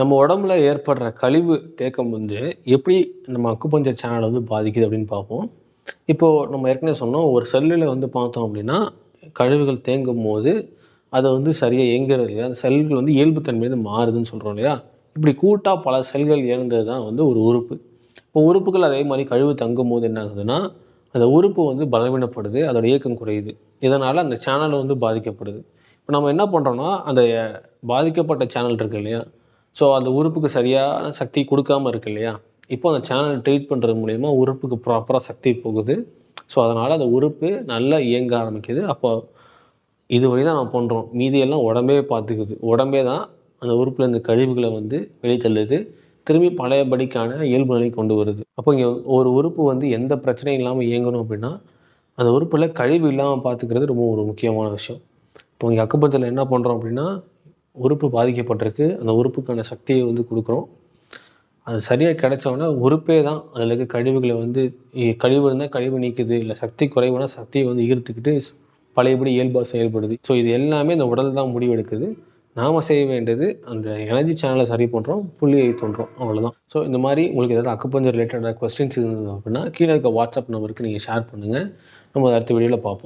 நம்ம உடம்புல ஏற்படுற கழிவு தேக்கம் வந்து எப்படி நம்ம அக்குபஞ்சர் சேனலை வந்து பாதிக்குது அப்படின்னு பார்ப்போம். இப்போது நம்ம ஏற்கனவே சொன்னோம், ஒரு செல்லில் வந்து பார்த்தோம் அப்படின்னா கழிவுகள் தேங்கும் போது அதை வந்து சரியாக இயங்குறது இல்லையா, அந்த செல்கள் வந்து இயல்புத்தன்மை மாறுதுன்னு சொல்கிறோம் இல்லையா. இப்படி கூட்டாக பல செல்கள் இழந்தது தான் வந்து ஒரு உறுப்பு. இப்போ உறுப்புகள் அதே மாதிரி கழிவு தங்கும் போது என்ன ஆகுதுன்னா, அந்த உறுப்பு வந்து பலவீனப்படுது, அதோட இயக்கம் குறையுது. இதனால் அந்த சேனல் வந்து பாதிக்கப்படுது. இப்போ நம்ம என்ன பண்ணுறோன்னா, அந்த பாதிக்கப்பட்ட சேனல் இருக்கு இல்லையா, ஸோ அந்த உறுப்புக்கு சரியான சக்தி கொடுக்காம இருக்கு இல்லையா, இப்போ அந்த சேனல் ட்ரீட் பண்ணுறது மூலிமா உறுப்புக்கு ப்ராப்பராக சக்தி போகுது. ஸோ அதனால் அந்த உறுப்பு நல்லா இயங்க ஆரம்பிக்குது. அப்போ இதுவரை தான் நம்ம பண்ணுறோம், மீதியெல்லாம் உடம்பே பார்த்துக்குது. உடம்பே தான் அந்த உறுப்பில் இந்த கழிவுகளை வந்து வெளித்தள்ளுது, திரும்பி பழையபடிக்கான இயல்பு நிலை கொண்டு வருது. அப்போ இங்கே ஒரு உறுப்பு வந்து எந்த பிரச்சனையும் இல்லாமல் இயங்கணும் அப்படின்னா, அந்த உறுப்பில் கழிவு இல்லாமல் பார்த்துக்கிறது ரொம்ப ஒரு முக்கியமான விஷயம். இப்போ இங்கே அக்குபஞ்சரில் என்ன பண்ணுறோம் அப்படின்னா, உறுப்பு பாதிக்கப்பட்டிருக்கு, அந்த உறுப்புக்கான சக்தியை வந்து கொடுக்குறோம். அது சரியாக கிடைச்சோன்னா உறுப்பே தான் அதில் இருக்க கழிவுகளை வந்து கழிவு இருந்தால் கழிவு நீக்குது, இல்லை சக்தி குறைவுனா சக்தியை வந்து ஈர்த்துக்கிட்டு பழையபடி இயல்பாக செயல்படுது. ஸோ இது எல்லாமே இந்த உடல் தான் முடிவெடுக்குது. நாம் செய்ய வேண்டியது அந்த எனர்ஜி சேனலை சரி பண்ணுறோம், புள்ளியை தோன்றோம், அவ்வளோதான். ஸோ இந்த மாதிரி உங்களுக்கு ஏதாவது அக்குபஞ்சர் ரிலேட்டடாக கொஸ்டின்ஸ் இருந்தது அப்படின்னா கீழே இருக்க வாட்ஸ்அப் நம்பருக்கு நீங்கள் ஷேர் பண்ணுங்கள். நம்ம அடுத்த வீடியோவில் பார்ப்போம்.